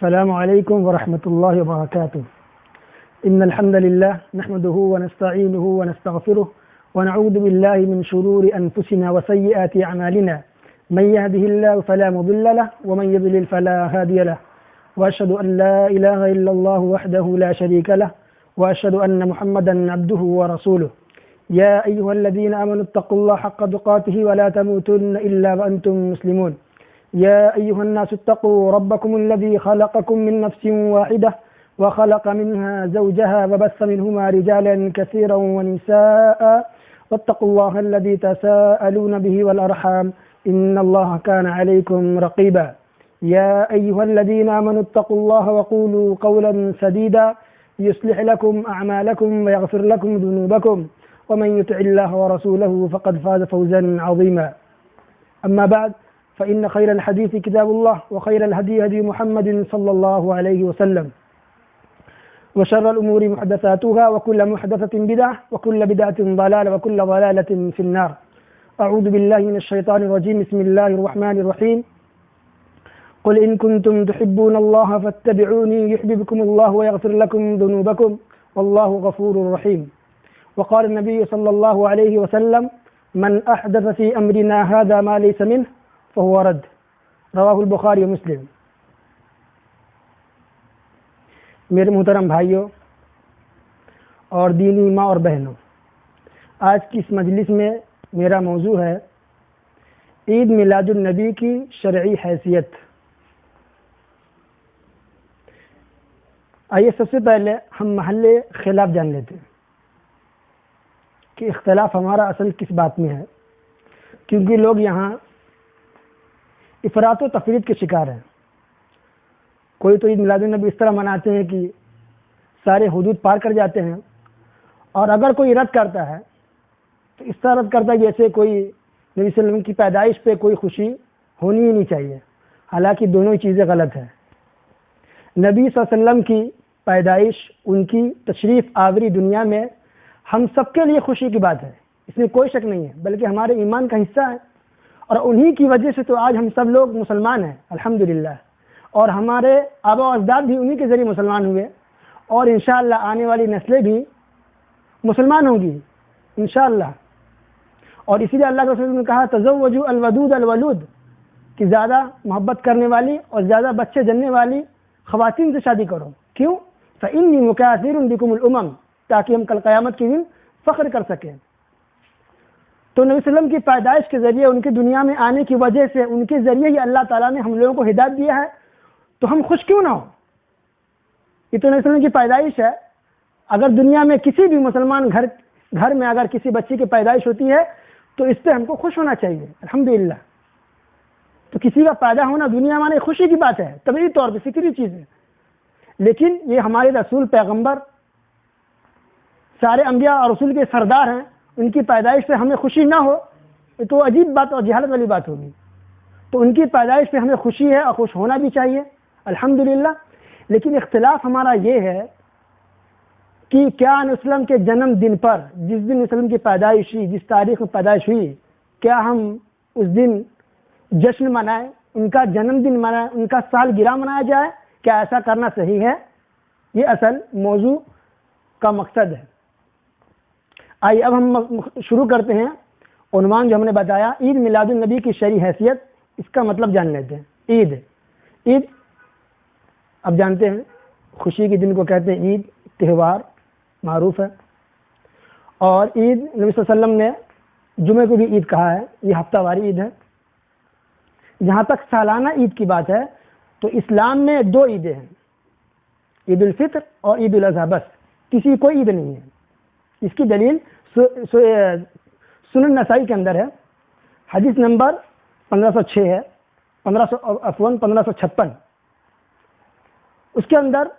السلام علیکم ورحمۃ اللہ وبرکاتہ ان الحمد لله نحمده ونستعينه ونستغفره ونعوذ بالله من شرور انفسنا وسيئات اعمالنا من يهده الله فلا مضل له ومن يضلل فلا هادي له واشهد ان لا اله الا الله وحده لا شريك له واشهد ان محمدا عبده ورسوله يا ايها الذين امنوا اتقوا الله حق تقاته ولا تموتن الا وانتم مسلمون يا أيها الناس اتقوا ربكم الذي خلقكم من نفس واحدة وخلق منها زوجها وبث منهما رجالا كثيرا ونساء واتقوا الله الذي تساءلون به والأرحام إن الله كان عليكم رقيبا يا أيها الذين آمنوا اتقوا الله وقولوا قولا سديدا يصلح لكم أعمالكم ويغفر لكم ذنوبكم ومن يطع الله ورسوله فقد فاز فوزا عظيما أما بعد فإن خير الحديث كتاب الله وخير الهدي هدي محمد صلى الله عليه وسلم وشر الأمور محدثاتها وكل محدثة بدعة وكل بدعة ضلالة وكل ضلالة في النار أعوذ بالله من الشيطان الرجيم بسم الله الرحمن الرحيم قل إن كنتم تحبون الله فاتبعوني يحببكم الله ويغفر لكم ذنوبكم والله غفور رحيم وقال النبي صلى الله عليه وسلم من أحدث في أمرنا هذا ما ليس منه فهو رد رواہ البخاری و مسلم۔ میرے محترم بھائیوں اور دینی ماں اور بہنوں، آج کی اس مجلس میں میرا موضوع ہے عید میلاد النبی کی شرعی حیثیت۔ آئیے سب سے پہلے ہم محل خلاف جان لیتے ہیں کہ اختلاف ہمارا اصل کس بات میں ہے، کیونکہ لوگ یہاں افراط و تفریط کے شکار ہیں۔ کوئی تو عید میلاد النبی اس طرح مناتے ہیں کہ سارے حدود پار کر جاتے ہیں، اور اگر کوئی رد کرتا ہے تو اس طرح رد کرتا ہے جیسے کوئی نبی صلی اللہ علیہ وسلم کی پیدائش پہ کوئی خوشی ہونی ہی نہیں چاہیے، حالانکہ دونوں چیزیں غلط ہیں۔ نبی صلی اللہ علیہ وسلم کی پیدائش، ان کی تشریف آوری دنیا میں ہم سب کے لیے خوشی کی بات ہے، اس میں کوئی شک نہیں ہے، بلکہ ہمارے ایمان کا حصہ ہے، اور انہی کی وجہ سے تو آج ہم سب لوگ مسلمان ہیں الحمدللہ، اور ہمارے آبا و اجداد بھی انہی کے ذریعے مسلمان ہوئے، اور انشاءاللہ آنے والی نسلیں بھی مسلمان ہوں گی انشاءاللہ۔ اور اسی لیے اللہ کے رسول نے کہا تزوجوا الودود الولود، کہ زیادہ محبت کرنے والی اور زیادہ بچے جننے والی خواتین سے شادی کرو۔ کیوں؟ فإنی مکاثر بکم الامم، تاکہ ہم کل قیامت کے دن فخر کر سکیں۔ تو نبی صلی اللہ علیہ وسلم کی پیدائش کے ذریعے ان کی دنیا میں آنے کی وجہ سے ان کے ذریعے ہی اللہ تعالیٰ نے ہم لوگوں کو ہدایت دیا ہے، تو ہم خوش کیوں نہ ہو؟ یہ تو نبی صلی اللہ علیہ وسلم کی پیدائش ہے۔ اگر دنیا میں کسی بھی مسلمان گھر میں اگر کسی بچی کی پیدائش ہوتی ہے تو اس پہ ہم کو خوش ہونا چاہیے الحمدللہ۔ تو کسی کا پیدا ہونا دنیا میں خوشی کی بات ہے، طبیعی طور پہ فطری چیز ہے، لیکن یہ ہمارے رسول پیغمبر سارے انبیاء اور رسول کے سردار ہیں، ان کی پیدائش سے ہمیں خوشی نہ ہو یہ تو عجیب بات اور جہالت والی بات ہوگی۔ تو ان کی پیدائش سے ہمیں خوشی ہے اور خوش ہونا بھی چاہیے الحمدللہ۔ لیکن اختلاف ہمارا یہ ہے کہ کیا نبی صلی اللہ علیہ وسلم کے جنم دن پر، جس دن نبی صلی اللہ علیہ وسلم کی پیدائش ہوئی، جس تاریخ میں پیدائش ہوئی، کیا ہم اس دن جشن منائیں، ان کا جنم دن منائیں، ان کا سالگرہ منایا جائے؟ کیا ایسا کرنا صحیح ہے؟ یہ اصل موضوع کا مقصد ہے۔ آئیے اب ہم شروع کرتے ہیں۔ عنوان جو ہم نے بتایا عید میلاد النبی کی شرعی حیثیت، اس کا مطلب جان لیتے ہیں۔ عید اب جانتے ہیں خوشی کے دن کو کہتے ہیں عید، تہوار معروف ہے، اور عید نبی صلی اللہ علیہ وسلم نے جمعے کو بھی عید کہا ہے، یہ ہفتہ واری عید ہے۔ جہاں تک سالانہ عید کی بات ہے تو اسلام میں دو عیدیں ہیں، عید الفطر اور عید الاضحیٰ، بس کسی کوئی عید نہیں ہے۔ اس کی دلیل سنن نسائی کے اندر ہے، حدیث نمبر 1506 ہے، 1556۔ اس کے اندر نبی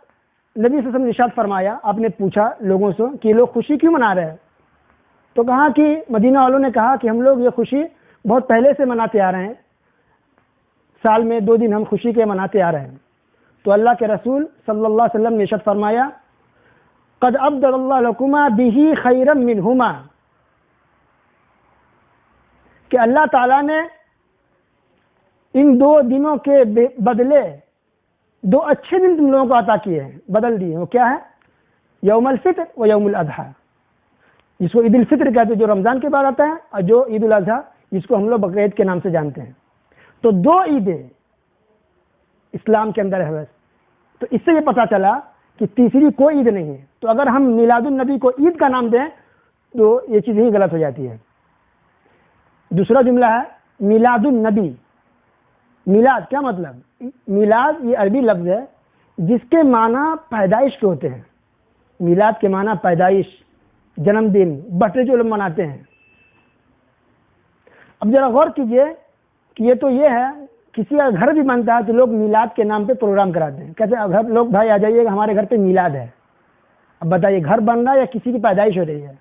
صلی اللہ علیہ وسلم نے ارشاد فرمایا، آپ نے پوچھا لوگوں سے کہ لوگ خوشی کیوں منا رہے ہیں؟ تو کہا کہ مدینہ والوں نے کہا کہ ہم لوگ یہ خوشی بہت پہلے سے مناتے آ رہے ہیں، سال میں 2 دن ہم خوشی کے مناتے آ رہے ہیں۔ تو اللہ کے رسول صلی اللہ علیہ وسلم نے ارشاد فرمایا قد ابدل اللہ لکما بہ خیرا منہما، کہ اللہ تعالیٰ نے ان 2 دنوں کے بدلے دو اچھے دن تم لوگوں کو عطا کیے ہیں، بدل دیے ہیں، وہ کیا ہے؟ یوم الفطر و یوم الاضحیٰ، جس کو عید الفطر کہتے ہیں جو رمضان کے بعد آتا ہے، اور جو عید الاضحیٰ جس کو ہم لوگ بقرعید کے نام سے جانتے ہیں۔ تو دو عیدیں اسلام کے اندر ہے۔ تو اس سے یہ پتہ چلا کہ تیسری کوئی عید نہیں ہے۔ تو اگر ہم میلاد النبی کو عید کا نام دیں تو یہ چیز ہی غلط ہو جاتی ہے۔ دوسرا جملہ ہے میلاد النبی۔ میلاد کیا مطلب؟ میلاد یہ عربی لفظ ہے جس کے معنی پیدائش کے ہوتے ہیں۔ میلاد کے معنی پیدائش، جنم دن، برتھ ڈے جو لوگ مناتے ہیں۔ اب ذرا غور کیجئے کہ یہ تو یہ ہے، کسی کا گھر بھی بنتا ہے تو لوگ میلاد کے نام پہ پروگرام کراتے ہیں، کہتے ہیں گھر لوگ بھائی آ جائیے گا ہمارے گھر پہ میلاد ہے۔ اب بتائیے گھر بن رہا ہے یا کسی کی پیدائش ہو رہی ہے؟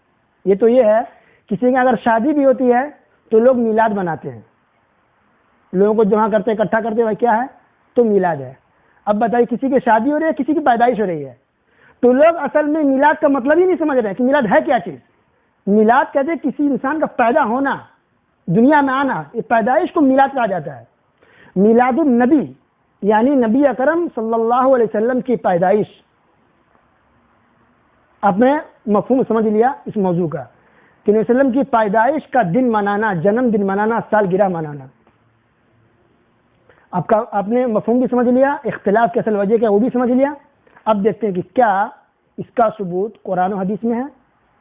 یہ تو یہ ہے کسی کی اگر شادی بھی ہوتی ہے تو لوگ میلاد مناتے ہیں، لوگوں کو جمع کرتے اکٹھا کرتے بھائی کیا ہے تو میلاد ہے۔ اب بتائیے کسی کی شادی ہو رہی ہے، کسی کی پیدائش ہو رہی ہے، تو لوگ اصل میں میلاد کا مطلب ہی نہیں سمجھ رہے کہ میلاد ہے کیا چیز۔ میلاد کہتے ہیں کسی انسان کا پیدا ہونا، دنیا میں آنا، یہ پیدائش کو میلاد کہا جاتا ہے۔ میلاد النبی یعنی نبی اکرم صلی اللہ علیہ وسلم کی پیدائش۔ آپ نے مفہوم سمجھ لیا اس موضوع کا کہ نبی صلی اللہ علیہ وسلم کی پیدائش کا دن منانا، جنم دن منانا، سالگرہ منانا۔ آپ نے مفہوم بھی سمجھ لیا، اختلاف کی اصل وجہ کیا وہ بھی سمجھ لیا۔ اب دیکھتے ہیں کہ کیا اس کا ثبوت قرآن و حدیث میں ہے۔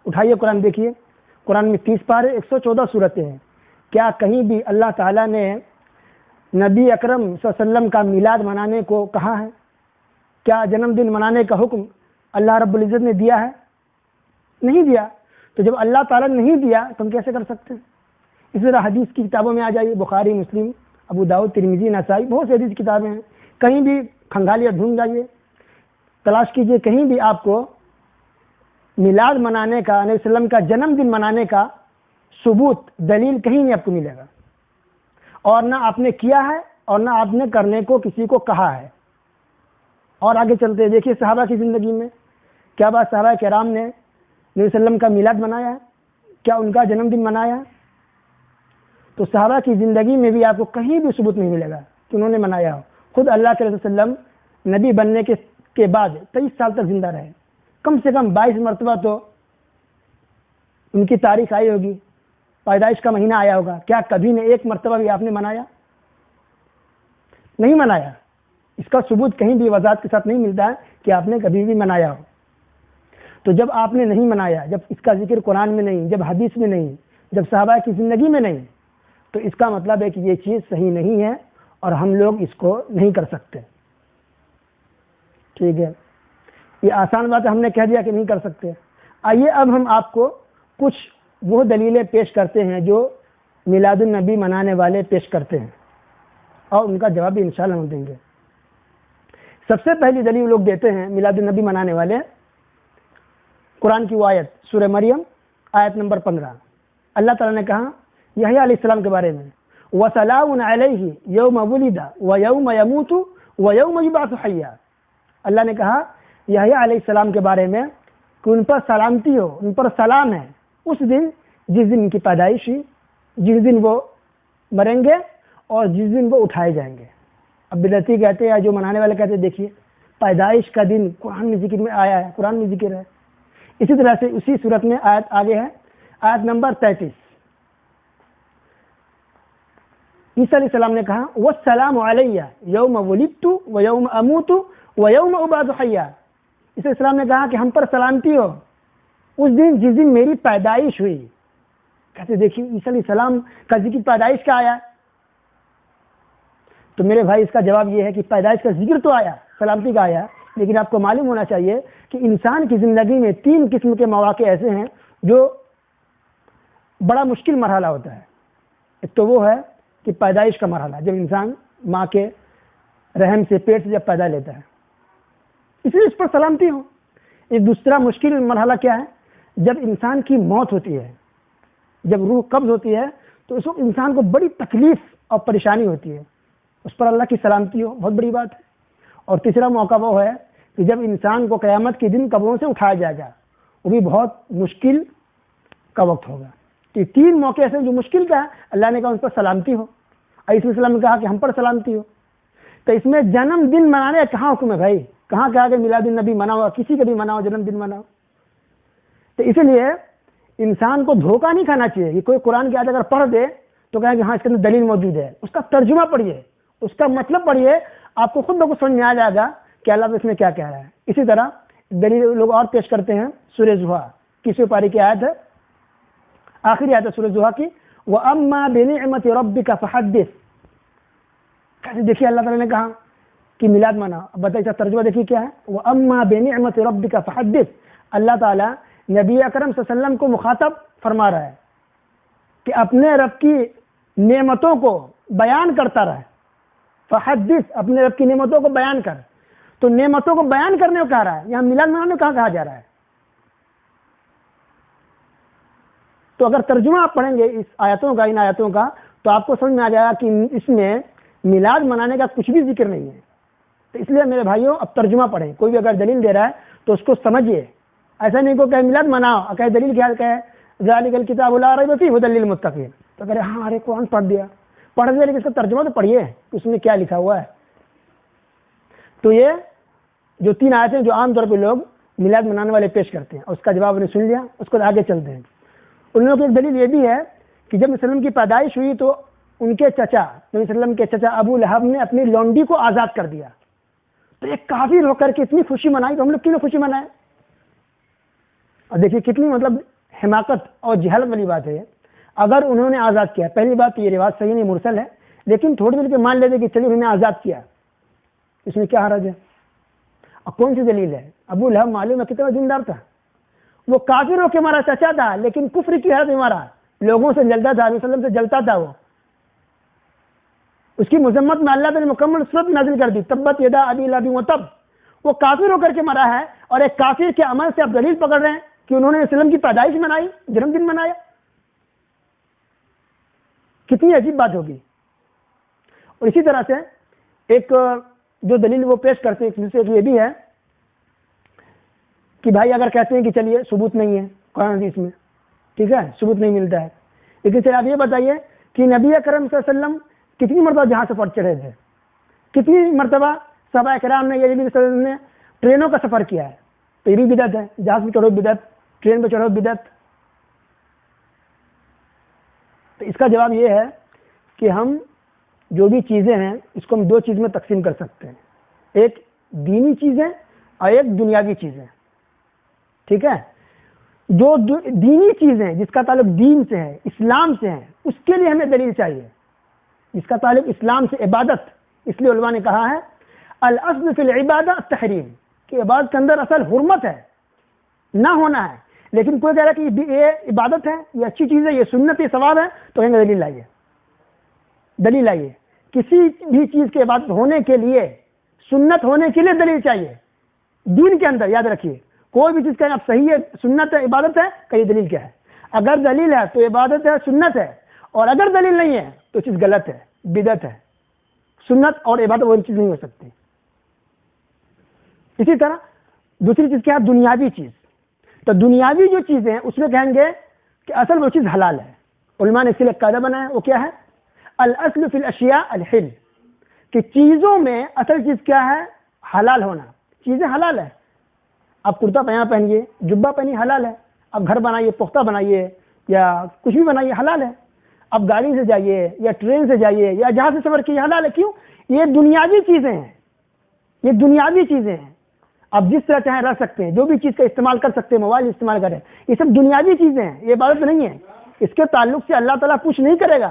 اٹھائیے قرآن دیکھیے، قرآن میں 30 پارے 114 صورتیں ہیں۔ کیا کہیں بھی اللہ تعالیٰ نے نبی اکرم صلی اللہ علیہ وسلم کا میلاد منانے کو کہا ہے؟ کیا جنم دن منانے کا حکم اللہ رب العزت نے دیا ہے؟ نہیں دیا۔ تو جب اللہ تعالیٰ نے نہیں دیا تو ہم کیسے کر سکتے ہیں؟ اسی طرح حدیث کی کتابوں میں آ جائیے، بخاری، مسلم، ابو داؤد، ترمذی، نسائی، بہت سی حدیث کتابیں ہیں۔ کہیں بھی کھنگالیہ ڈھونڈ جائیے، تلاش کیجئے، کہیں بھی آپ کو میلاد منانے کا، نبی صلی اللہ علیہ وسلم کا جنم دن منانے کا ثبوت، دلیل کہیں نہیں آپ کو ملے گا، اور نہ آپ نے کیا ہے اور نہ آپ نے کرنے کو کسی کو کہا ہے۔ اور آگے چلتے ہیں، دیکھیے صحابہ کی زندگی میں کیا بات صحابہ کرام نے نبی صلی اللہ علیہ وسلم کا میلاد منایا ہے؟ کیا ان کا جنم دن منایا ہے؟ تو صحابہ کی زندگی میں بھی آپ کو کہیں بھی ثبوت نہیں ملے گا کہ انہوں نے منایا ہو۔ خود اللہ کے رسول صلی اللہ علیہ وسلم نبی بننے کے بعد 23 سال تک زندہ رہے، کم سے کم 22 مرتبہ تو ان کی تاریخ آئی ہوگی، پیدائش کا مہینہ آیا ہوگا۔ کیا کبھی نے ایک مرتبہ بھی آپ نے منایا؟ نہیں منایا۔ اس کا ثبوت کہیں بھی وضاحت کے ساتھ نہیں ملتا ہے کہ آپ نے کبھی بھی منایا ہو۔ تو جب آپ نے نہیں منایا، جب اس کا ذکر قرآن میں نہیں، جب حدیث میں نہیں، جب صحابہ کی زندگی میں نہیں، تو اس کا مطلب ہے کہ یہ چیز صحیح نہیں ہے اور ہم لوگ اس کو نہیں کر سکتے۔ ٹھیک ہے، یہ آسان بات ہے، ہم نے کہہ دیا کہ نہیں کر سکتے۔ آئیے اب ہم آپ کو کچھ وہ دلیلیں پیش کرتے ہیں جو میلاد النبی منانے والے پیش کرتے ہیں، اور ان کا جواب بھی انشاءاللہ ہم دیں گے۔ سب سے پہلی دلیل لوگ دیتے ہیں میلاد النبی منانے والے، قرآن کی وہ آیت سورہ مریم آیت نمبر 15۔ اللہ تعالیٰ نے کہا یحییٰ علیہ السلام کے بارے میں، وَسَلَامٌ عَلَيْهِ يَوْمَ وُلِدَ وَيَوْمَ يَمُوتُ وَيَوْمَ يُبْعَثُ حَيًّا۔ اللہ نے کہا یحییٰ علیہ السلام کے بارے میں کہ ان پر سلامتی ہو، ان پر سلام ہے اس دن جس دن ان کی پیدائش ہوئی، جس دن وہ مریں گے اور جس دن وہ اٹھائے جائیں گے۔ اب بدعتی کہتے ہیں، جو منانے والے کہتے ہیں دیکھیے پیدائش کا دن قرآن میں ذکر میں آیا ہے، قرآن میں ذکر ہے۔ اسی طرح سے اسی صورت میں آیت آگے ہے، آیت نمبر 33۔ عیسیٰ علیہ السلام نے کہا وَالسَّلَامُ عَلَيَّ يَوْمَ وُلِدتُّ وَيَوْمَ أَمُوتُ وَيَوْمَ أُبْعَثُ حَيًّا۔ عیسیٰ علیہ السلام نے کہا کہ ہم پر سلامتی ہو اس دن جس دن میری پیدائش ہوئی۔ کہتے دیکھیے عیسیٰ علیہ السلام کا ذکر پیدائش کا آیا، تو میرے بھائی اس کا جواب یہ ہے کہ پیدائش کا ذکر تو آیا، سلامتی کا آیا، لیکن آپ کو معلوم ہونا چاہیے کہ انسان کی زندگی میں 3 قسم کے مواقع ایسے ہیں جو بڑا مشکل مرحلہ ہوتا ہے۔ ایک تو وہ ہے کہ پیدائش کا مرحلہ، جب انسان ماں کے رحم سے، پیٹ سے جب پیدا لیتا ہے، اس لیے اس پر سلامتی ہو۔ ایک دوسرا مشکل مرحلہ کیا ہے؟ جب انسان کی موت ہوتی ہے، جب روح قبض ہوتی ہے، تو اس وقت انسان کو بڑی تکلیف اور پریشانی ہوتی ہے، اس پر اللہ کی سلامتی ہو، بہت بڑی بات ہے۔ اور تیسرا موقع وہ ہے کہ جب انسان کو قیامت کے دن قبروں سے اٹھایا جائے گا، وہ بھی بہت مشکل کا وقت ہوگا۔ تو یہ 3 موقع ایسے جو مشکل کا ہے، اللہ نے کہا ان پر سلامتی ہو۔ عیسیٰ علیہ السلام نے کہا کہ ہم پر سلامتی ہو۔ تو اس میں جنم دن منانے کا کہاں حکم ہے بھائی؟ کہاں کہا کہ میلاد النبی مناؤ، کسی کا بھی مناؤ، جنم دن مناؤ؟ تو اس لیے انسان کو دھوکہ نہیں کھانا چاہیے کہ کوئی قرآن کی آیت اگر پڑھ دے تو کہیں کہ ہاں اس کے اندر دلیل موجود ہے، اس کا ترجمہ پڑھیے، اس کا مطلب پڑھیے، آپ کو خود بخود سمجھ میں آ جائے گا کہ اللہ اس میں کیا کہہ رہا ہے۔ اسی طرح دلیل لوگ اور پیش کرتے ہیں، سورہ زحا 21 پاری کی آیت ہے، آخری آیت ہے سورہ زحا کی، وَأَمَّا بِنِعْمَةِ رَبِّكَ فَحَدِّثْ۔ دیکھیے اللہ تعالیٰ نے کہا کہ میلاد مناؤ، اب بتائیے اس کا ترجمہ دیکھیے کیا ہے، وَأَمَّا بِنِعْمَةِ رَبِّكَ فَحَدِّثْ۔ اللہ تعالیٰ نبی اکرم صلی اللہ علیہ وسلم کو مخاطب فرما رہا ہے کہ اپنے رب کی نعمتوں کو بیان کرتا رہے، فحدث، اپنے رب کی نعمتوں کو بیان کر۔ تو نعمتوں کو بیان کرنے کو کہہ رہا ہے، یہاں میلاد منانے کو کہاں کہا جا رہا ہے؟ تو اگر ترجمہ آپ پڑھیں گے اس آیتوں کا، ان آیتوں کا، تو آپ کو سمجھ میں آ جائے گا کہ اس میں میلاد منانے کا کچھ بھی ذکر نہیں ہے۔ تو اس لیے میرے بھائیوں اب ترجمہ پڑھیں، کوئی بھی اگر دلیل دے رہا ہے تو اس کو سمجھیے، ایسا نہیں کو کہ میلاد مناؤ، کہ دلیل کیا ہے، ذالک الکتاب لا ریب فیہ ھدی للمتقین، تو کہ ہاں ارے قرآن پڑھ دیا لیکن اس کا ترجمہ تو پڑھیے اس میں کیا لکھا ہوا ہے۔ تو یہ جو 3 آیتیں جو عام طور پہ لوگ میلاد منانے والے پیش کرتے ہیں، اس کا جواب انہیں سن لیا، اس کو آگے چلتے ہیں۔ ان لوگوں کی ایک دلیل یہ بھی ہے کہ جب نبی صلی اللہ علیہ وسلم کی پیدائش ہوئی تو ان کے چچا، نبی صلی اللہ علیہ وسلم کے چچا ابو لہب نے اپنی لونڈی کو آزاد کر دیا، تو ایک کافر ہو کر کے اتنی خوشی منائی، تو ہم لوگ کیوں خوشی منائیں؟ اور دیکھیے کتنی مطلب حماقت اور جہالت والی بات ہے۔ اگر انہوں نے آزاد کیا، پہلی بات تو یہ رواج صحیح نہیں، مرسل ہے، لیکن تھوڑی دیر کے مان لیتے کہ چلیے انہوں نے آزاد کیا، اس میں کیا حرج ہے؟ اور کون سی دلیل ہے؟ ابو لہب معلوم ہے کتنا دیندار تھا، وہ کافر ہو کے مارا، چچا تھا لیکن کفر کی حالت میں مارا، لوگوں سے جلتا تھا، علیہ وسلم سے جلتا تھا، وہ اس کی مذمت میں اللہ نے مکمل سورت نازل کر دی، تبت یدا ابی لہب وتب، وہ کافر ہو کر کے مرا ہے، اور ایک کافر کے عمل سے آپ دلیل پکڑ رہے ہیں کہ انہوں نے وسلم کی پیدائش منائی، جنم دن منایا، کتنی عجیب بات ہوگی۔ اور اسی طرح سے ایک جو دلیل وہ پیش کرتے ہیں ایک یہ بھی ہے کہ بھائی اگر کہتے ہیں کہ چلیے ثبوت نہیں ہے قرآن حدیث میں، ٹھیک ہے، ثبوت نہیں ملتا ہے، لیکن چلیے آپ یہ بتائیے کہ نبی اکرم صلی اللہ علیہ وسلم کتنی مرتبہ جہاز سے پٹ چڑھے تھے، کتنی مرتبہ صحابہ کرام نے یا نبی صلی اللہ علیہ وسلم نے ٹرینوں کا سفر کیا ہے، تو یہ بھی بدعت ہے، جہاز پہ چڑھو بدعت، ٹرین پہ چڑھو بدعت۔ تو اس کا جواب یہ ہے کہ ہم جو بھی چیزیں ہیں اس کو ہم 2 چیز میں تقسیم کر سکتے ہیں، ایک دینی چیزیں اور ایک دنیاوی چیزیں، ٹھیک ہے۔ جو دینی چیزیں جس کا تعلق دین سے ہے، اسلام سے ہے، اس کے لیے ہمیں دلیل چاہیے، جس کا تعلق اسلام سے، عبادت، اس لیے علماء نے کہا ہے الاصل فی العبادہ التحریم، کہ عبادت کے اندر اصل حرمت ہے، نہ ہونا ہے، لیکن کوئی کہہ رہا ہے کہ یہ عبادت ہے، یہ اچھی چیز ہے، یہ سنت، یہ ثواب ہے، تو کہیں گے دلیل لائیے، دلیل لائیے۔ کسی بھی چیز کی عبادت ہونے کے لیے، سنت ہونے کے لیے دلیل چاہیے دین کے اندر، یاد رکھیے، کوئی بھی چیز کہیں آپ صحیح ہے، سنت ہے، عبادت ہے، کہیں دلیل کیا ہے؟ اگر دلیل ہے تو عبادت ہے، سنت ہے، اور اگر دلیل نہیں ہے تو چیز غلط ہے، بدعت ہے۔ سنت اور عبادت وہ چیز نہیں ہو سکتی۔ اسی طرح دوسری چیز کیا ہے؟ دنیاوی چیز۔ تو دنیاوی جو چیزیں ہیں اس میں کہیں گے کہ اصل وہ چیز حلال ہے، علماء نے اس کے لیے قاعدہ بنایا، وہ کیا ہے؟ الاصل فی الاشیاء الحل، کہ چیزوں میں اصل چیز کیا ہے؟ حلال ہونا، چیزیں حلال ہے۔ آپ کرتا پائجامہ پہنیے، جبہ پہنیے، حلال ہے۔ آپ گھر بنائیے، پختہ بنائیے، یا کچھ بھی بنائیے، حلال ہے۔ آپ گاڑی سے جائیے یا ٹرین سے جائیے یا جہاز سے سفر کیجیے، حلال ہے۔ کیوں؟ یہ دنیاوی چیزیں ہیں، یہ دنیاوی چیزیں ہیں، آپ جس طرح چاہیں رہ سکتے ہیں، جو بھی چیز کا استعمال کر سکتے ہیں، موبائل استعمال کریں، یہ سب دنیاوی چیزیں ہیں، یہ عبادت نہیں ہے۔ اس کے تعلق سے اللہ تعالیٰ کچھ نہیں کرے گا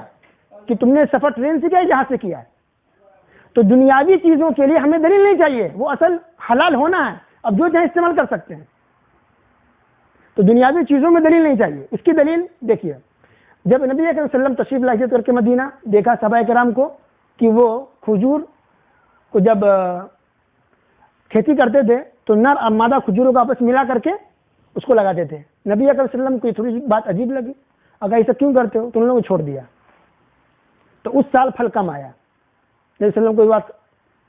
کہ تم نے سفر ٹرین سے کیا ہے، جہاز سے کیا ہے۔ تو دنیاوی چیزوں کے لیے ہمیں دلیل نہیں چاہیے، وہ اصل حلال ہونا ہے، اب جو چاہیں استعمال کر سکتے ہیں۔ تو دنیاوی چیزوں میں دلیل نہیں چاہیے۔ اس کی دلیل دیکھیے، جب نبی اکرم صلی اللہ علیہ وسلم تشریف لائے کر کے مدینہ، دیکھا صحابہ کرام کو کہ وہ کھجور کو جب کھیتی کرتے تھے تو نر اور مادہ کھجوروں کو آپس ملا کر کے اس کو لگاتے تھے۔ نبی اکرم صلی اللہ علیہ وسلم کو یہ تھوڑی بات عجیب لگی، اگر ایسا کیوں کرتے ہو؟ تو انہوں نے چھوڑ دیا۔ تو اس سال پھل کم آیا۔ نبی صلی اللہ علیہ وسلم کو یہ بات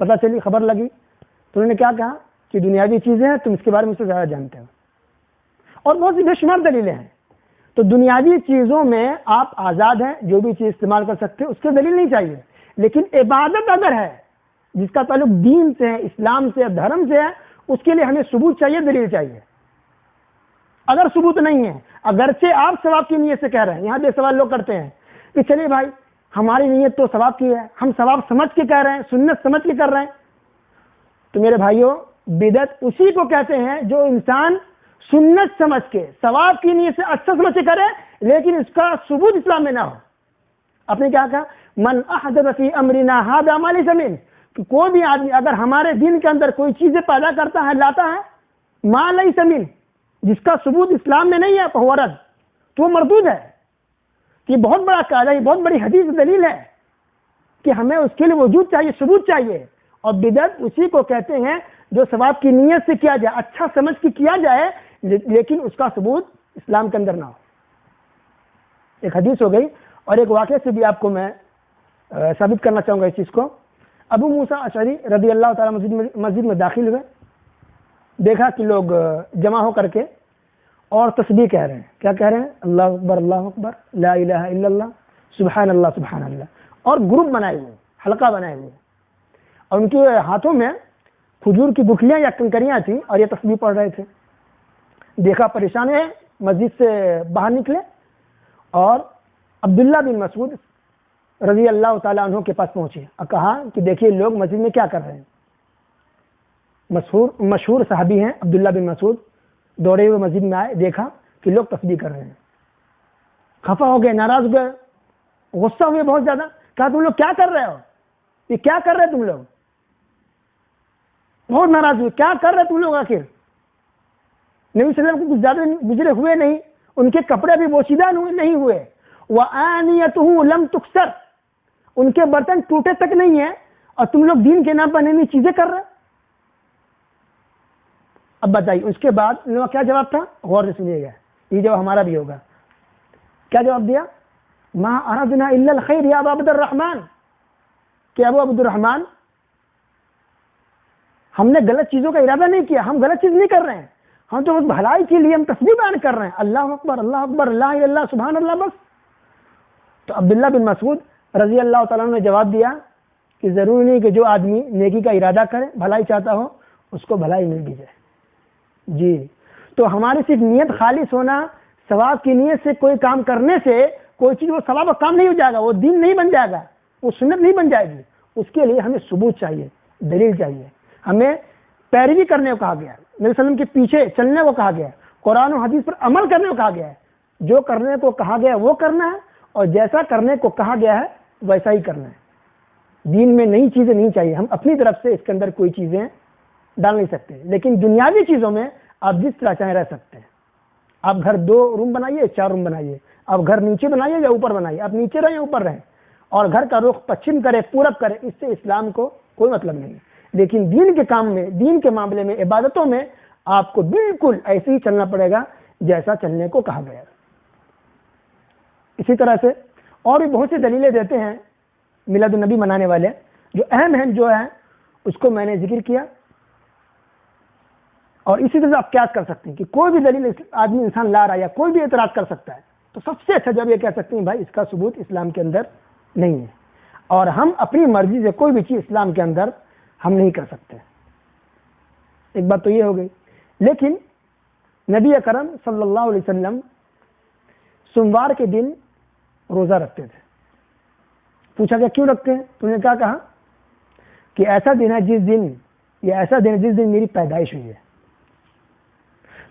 پتہ چلی، خبر لگی، تو انہوں نے کیا کہا کہ دنیاوی چیزیں ہیں، تم اس کے بارے میں سے زیادہ جانتے ہو۔ اور بہت سی بے شمار دلیلیں ہیں۔ تو دنیاوی چیزوں میں آپ آزاد ہیں، جو بھی چیز استعمال کر سکتے ہیں، اس کی دلیل نہیں چاہیے، لیکن عبادت اگر ہے جس کا تعلق دین سے ہے، اسلام سے ہے، دھرم سے ہے، اس کے لیے ہمیں ثبوت چاہیے، دلیل چاہیے۔ اگر ثبوت نہیں ہے، اگرچہ آپ ثواب کی نیت سے کہہ رہے ہیں، یہاں بے سوال لوگ کرتے ہیں کہ چلیے بھائی ہماری نیت تو ثواب کی ہے، ہم ثواب سمجھ کے کہہ رہے ہیں، سنت سمجھ کے کر رہے ہیں، تو میرے بھائیوں بدعت اسی کو کہتے ہیں جو انسان سنت سمجھ کے ثواب کی نیت سے اچھا سمجھ کے کرے لیکن اس کا ثبوت اسلام میں نہ ہو۔ آپ نے کیا کہا؟ من احدث فی امرنا ھذا ما لیس منہ، کہ کوئی بھی آدمی اگر ہمارے دین کے اندر کوئی چیزیں پیدا کرتا ہے، لاتا ہے، ما لیس منہ، جس کا ثبوت اسلام میں نہیں ہے، فہو رد، تو وہ مردود ہے۔ یہ بہت بڑا قاعدہ، یہ بہت بڑی حدیث دلیل ہے کہ ہمیں اس کے لیے وجود چاہیے، ثبوت چاہیے۔ اور بدعت اسی کو کہتے ہیں جو ثواب کی نیت سے کیا جائے، اچھا سمجھ کے کیا جائے لیکن اس کا ثبوت اسلام کے اندر نہ ہو۔ ایک حدیث ہو گئی، اور ایک واقعے سے بھی آپ کو میں ثابت کرنا چاہوں گا اس چیز کو۔ ابو موسیٰ اشعری رضی اللہ تعالیٰ مسجد میں داخل ہوئے، دیکھا کہ لوگ جمع ہو کر کے اور تسبیح کہہ رہے ہیں۔ کیا کہہ رہے ہیں؟ اللہ اکبر، لا الہ الا اللہ، سبحان اللہ، اور گروپ بنائے ہوئے، حلقہ بنائے ہوئے، اور ان کے ہاتھوں میں کھجور کی گٹھلیاں یا کنکریاں تھیں اور یہ تسبیح پڑھ رہے تھے۔ دیکھا پریشان ہے، مسجد سے باہر نکلے اور عبداللہ بن مسعود رضی اللہ تعالیٰ عنہ کے پاس پہنچے اور کہا کہ دیکھیے لوگ مسجد میں کیا کر رہے ہیں۔ مشہور صحابی ہیں عبداللہ بن مسعود، دوڑے ہوئے مسجد میں آئے، دیکھا کہ لوگ تسبیح کر رہے ہیں، خفا ہو گئے، ناراض ہو گئے، غصہ ہوئے بہت زیادہ۔ کہا تم لوگ کیا کر رہے ہو؟ یہ کیا کر رہے تم لوگ؟ بہت ناراض ہوئے، کیا کر رہے تم لوگ؟ آخر نبی صلی اللہ علیہ وسلم کو کچھ زیادہ گزرے ہوئے نہیں، ان کے کپڑے بھی بوسیدہ نہیں ہوئے، وَآنِيَتُهُ لَمْ تُكْسَرْ، ان کے برتن ٹوٹے تک نہیں ہیں، اور تم لوگ دین کے نام پر نئی نئی چیزیں کر رہے۔ اب بتائیے اس کے بعد ان کا کیا جواب تھا؟ غور سے سنیے گا، یہ جواب ہمارا بھی ہوگا۔ کیا جواب دیا؟ مَا أَرَدْنَا إِلَّا الْخَيْرَ يَا أَبَا عَبْدِ الرَّحْمَنِ، کہ ابو عبد الرحمن ہم نے غلط چیزوں کا ارادہ نہیں کیا، ہم غلط چیز نہیں کر رہے ہیں، ہم تو بس بھلائی کے لیے ہم تسبیح بیان کر رہے ہیں، اللہ اکبر، لا الہ الا اللہ، سبحان اللہ، بس۔ تو عبداللہ بن مسعود رضی اللہ تعالیٰ عنہ نے جواب دیا کہ ضروری نہیں کہ جو آدمی نیکی کا ارادہ کرے، بھلائی چاہتا ہو، اس کو بھلائی مل بھی جائے۔ جی، تو ہماری صرف نیت خالص ہونا، ثواب کی نیت سے کوئی کام کرنے سے کوئی چیز وہ ثواب کا کام نہیں ہو جائے گا، وہ دین نہیں بن جائے گا، وہ سنت نہیں بن جائے گی۔ اس کے لیے ہمیں ثبوت چاہیے، دلیل چاہیے، ہمیں پیروی کرنے کو کہا گیا ہے، نبی صلی اللہ علیہ وسلم کے پیچھے چلنے کو کہا گیا ہے، قرآن و حدیث پر عمل کرنے کو کہا گیا ہے، جو کرنے کو کہا گیا ہے وہ کرنا ہے، اور جیسا کرنے کو کہا گیا ہے ویسا ہی کرنا ہے۔ دین میں نئی چیزیں نہیں چاہیے، ہم اپنی طرف سے اس کے اندر کوئی چیزیں ڈال نہیں سکتے، لیکن دنیاوی چیزوں میں آپ جس طرح چاہیں رہ سکتے ہیں۔ آپ گھر 2 روم بنائیے، 4 روم بنائیے، آپ گھر نیچے بنائیے یا اوپر بنائیے، آپ نیچے رہیں یا اوپر رہیں، اور گھر کا رخ پچھم کرے، پورب کرے، اس سے اسلام کو کوئی مطلب نہیں، لیکن دین کے کام میں، دین کے معاملے میں، عبادتوں میں آپ کو بالکل ایسے ہی چلنا پڑے گا جیسا چلنے کو کہا گیا۔ اسی طرح سے اور بھی بہت سی دلیلیں دیتے ہیں میلاد النبی منانے والے، جو اہم جو ہیں اس کو میں نے ذکر کیا، اور اسی طرح سے آپ قیاس کر سکتے ہیں کہ کوئی بھی دلیل آدمی انسان لا رہا ہے یا کوئی بھی اعتراض کر سکتا ہے، تو سب سے اچھا جب یہ کہہ سکتے ہیں بھائی اس کا ثبوت اسلام کے اندر نہیں ہے، اور ہم اپنی مرضی سے کوئی بھی چیز اسلام کے اندر ہم نہیں کر سکتے۔ ایک بات تو یہ ہو گئی، لیکن نبی اکرم صلی اللہ علیہ وسلم سوموار کے دن روزہ رکھتے تھے۔ پوچھا گیا کیوں رکھتے ہیں؟ تو نے کیا کہا کہ ایسا دن ہے جس دن میری پیدائش ہوئی ہے،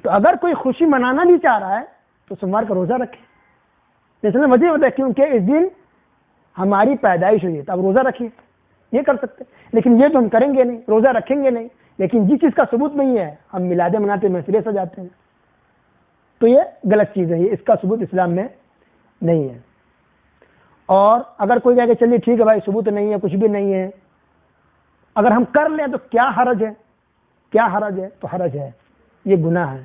تو اگر کوئی خوشی منانا بھی چاہ رہا ہے تو سوموار کا روزہ رکھے۔ جیسے میں وجہ بتایا کیونکہ اس دن ہماری پیدائش ہوئی ہے، تو اب روزہ رکھیے، یہ کر سکتے، لیکن یہ تو ہم کریں گے نہیں، روزہ رکھیں گے نہیں، لیکن جس چیز کا ثبوت نہیں ہے ہم میلاد مناتے ہیں، محفلیں سجاتے ہیں، تو یہ غلط چیز ہے، یہ اس کا ثبوت اسلام میں نہیں ہے۔ اور اگر کوئی کہے کہ چلیے ٹھیک ہے بھائی ثبوت نہیں ہے، کچھ بھی نہیں ہے، اگر ہم کر لیں تو کیا حرج ہے؟ کیا حرج ہے؟ تو حرج ہے، یہ گناہ ہے۔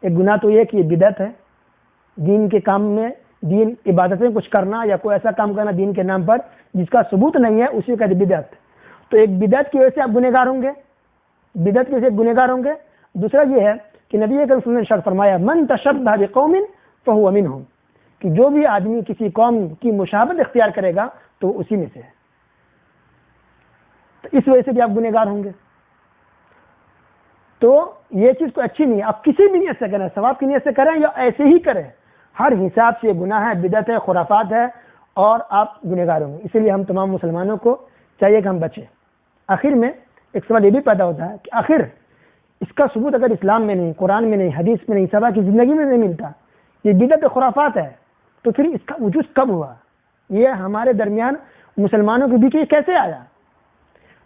ایک گناہ تو یہ کہ یہ بدعت ہے، دین کے کام میں، دین عبادتیں کچھ کرنا یا کوئی ایسا کام کرنا دین کے نام پر جس کا ثبوت نہیں ہے، اسی کا بدعت۔ تو ایک بدعت کی وجہ سے آپ گنہگار ہوں گے، بدعت کی وجہ سے گنہگار ہوں گے۔ دوسرا یہ ہے کہ نبی صلی اللہ علیہ وسلم نے ارشاد فرمایا من تشبہ بقوم فہو منہم، کہ جو بھی آدمی کسی قوم کی مشابہت اختیار کرے گا تو وہ اسی میں سے ہے۔ تو اس وجہ سے بھی آپ گنہگار ہوں گے. تو یہ چیز تو اچھی نہیں ہے. آپ کسی بھی نیت سے کریں, ثواب کی نیت سے کریں یا ایسے ہی کریں, ہر حساب سے گناہ ہے, بدعت ہے, خرافات ہے, اور آپ گنہگار ہوں گے. اسی لیے ہم تمام مسلمانوں کو چاہیے کہ ہم بچیں. آخر میں ایک سوال یہ بھی پیدا ہوتا ہے کہ آخر اس کا ثبوت اگر اسلام میں نہیں, قرآن میں نہیں, حدیث میں نہیں, صحابہ کی زندگی میں نہیں ملتا, یہ بدعت خرافات ہے, تو پھر اس کا وجود کب ہوا؟ یہ ہمارے درمیان مسلمانوں کے بیچ کیسے آیا؟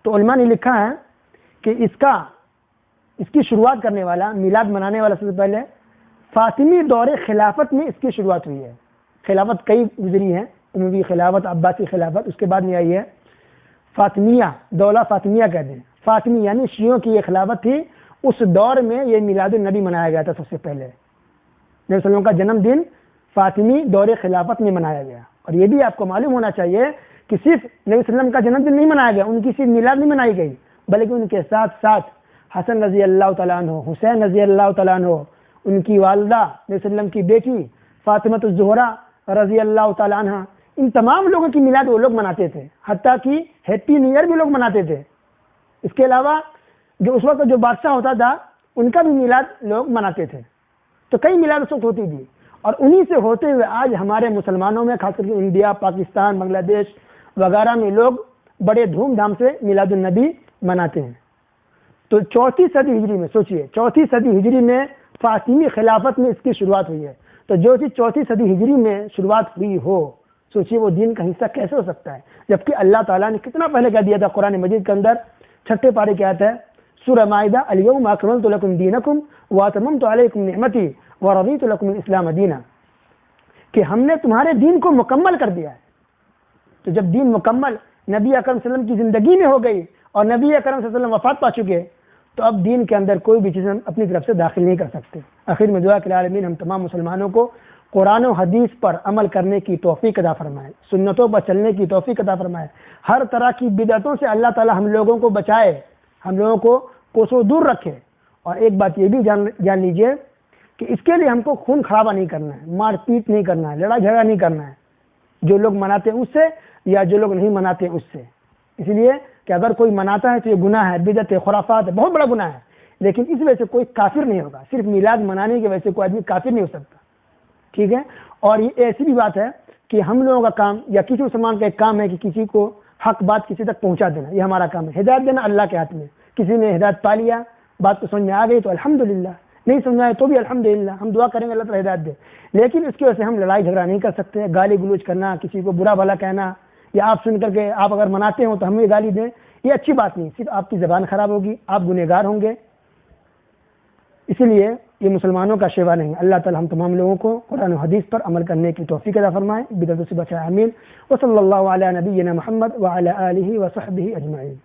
تو علماء نے لکھا ہے کہ اس کی شروعات کرنے والا, میلاد منانے والا سب سے پہلے فاطمی دور خلافت میں اس کی شروعات ہوئی ہے. خلافت کئی گزری ہیں, اموی خلافت, عباسی خلافت, اس کے بعد میں آئی ہے فاطمیہ, دولہ فاطمیہ کہتے ہیں. فاطمی یعنی شیعوں کی یہ خلافت تھی. اس دور میں یہ میلاد النبی منایا گیا تھا. سب سے پہلے نبی صلی اللہ علیہ وسلم کا جنم دن فاطمی دور خلافت میں منایا گیا. اور یہ بھی آپ کو معلوم ہونا چاہیے کہ صرف نبی صلی اللہ علیہ وسلم کا جنم دن نہیں منایا گیا, ان کی صرف میلاد نہیں منائی گئی, بلکہ ان کے ساتھ ساتھ حسن رضی اللہ تعالیٰ عنہ, حسین رضی اللہ تعالیٰ عنہ, ان کی والدہ نبی صلی اللہ علیہ وسلم کی بیٹی فاطمہ الزہرا رضی اللہ تعالیٰ عنہ, ان تمام لوگوں کی میلاد وہ لوگ مناتے تھے. حتیٰ کہ ہیپی نیو ایئر بھی لوگ مناتے تھے. اس کے علاوہ جو اس وقت جو بادشاہ ہوتا تھا ان کا بھی میلاد لوگ مناتے تھے. تو کئی میلاد اس وقت ہوتی تھی, اور انہی سے ہوتے ہوئے آج ہمارے مسلمانوں میں, خاص کر کے انڈیا, پاکستان, بنگلہ دیش وغیرہ میں لوگ بڑے دھوم دھام سے میلاد النبی مناتے ہیں. تو 4 صدی ہجری میں, سوچئے 4 صدی ہجری میں فاطمی خلافت میں اس کی شروعات ہوئی ہے. تو جو چیز 4 صدی ہجری میں شروعات ہوئی ہو, سوچئے وہ دین کا حصہ کیسے ہو سکتا ہے, جبکہ اللہ تعالیٰ نے کتنا پہلے کہہ دیا تھا قرآن مجید کے اندر, 6 پارے کی آیت ہے سورہ مائدہ, الیوم اکملت لکم دینکم واتممت علیکم نعمتی ورضیت لکم الاسلام دینا, کہ ہم نے تمہارے دین کو مکمل کر دیا ہے. تو جب دین مکمل نبی اکرم صلی اللہ علیہ وسلم کی زندگی میں ہو گئی اور نبی اکرم صلی اللہ علیہ وسلم وفات پا چکے, تو اب دین کے اندر کوئی بھی چیز ہم اپنی طرف سے داخل نہیں کر سکتے. آخر میں دعا کہ العالمین ہم تمام مسلمانوں کو قرآن و حدیث پر عمل کرنے کی توفیق عطا فرمائے, سنتوں پر چلنے کی توفیق عطا فرمائے, ہر طرح کی بدعتوں سے اللہ تعالی ہم لوگوں کو بچائے, ہم لوگوں کو کوسوں دور رکھے. اور ایک بات یہ بھی جان لیجئے کہ اس کے لیے ہم کو خون خرابہ نہیں کرنا ہے, مار پیٹ نہیں کرنا ہے, لڑائی جھگڑا نہیں کرنا ہے جو لوگ مناتے ہیں اس سے یا جو لوگ نہیں مناتے اس سے. اس لیے کہ اگر کوئی مناتا ہے تو یہ گناہ ہے, بدعت ہے, خرافات ہے, بہت بڑا گناہ ہے, لیکن اس وجہ سے کوئی کافر نہیں ہوگا. صرف میلاد منانے کی وجہ سے کوئی آدمی کافر نہیں ہو سکتا, ٹھیک ہے. اور یہ ایسی بھی بات ہے کہ ہم لوگوں کا کام یا کسی مسلمان کا ایک کام ہے کہ کسی کو حق بات کسی تک پہنچا دینا, یہ ہمارا کام ہے. ہدایت دینا اللہ کے ہاتھ میں, کسی نے ہدایت پا لیا, بات کو سمجھ میں آ گئی تو الحمدللہ, نہیں سمجھ میں آئے تو بھی الحمدللہ, ہم دعا کریں گے اللہ تعالیٰ ہدایت دے. لیکن اس کی وجہ سے ہم لڑائی جھگڑا نہیں کر سکتے, گالی گلوچ کرنا, کسی کو برا بھلا کہنا, یا آپ سن کر کے آپ اگر مناتے ہوں تو ہمیں گالی دیں, یہ اچھی بات نہیں. صرف آپ کی زبان خراب ہوگی, آپ گنہگار ہوں گے. اسی لیے یہ مسلمانوں کا شیوا نہیں. اللہ تعالی ہم تمام لوگوں کو قرآن و حدیث پر عمل کرنے کی توفیق عطا فرمائے, بدعتوں سے بچائے, آمین. وصلی اللہ علی نبینا محمد وعلی آلہ وصحبہ اجمعین.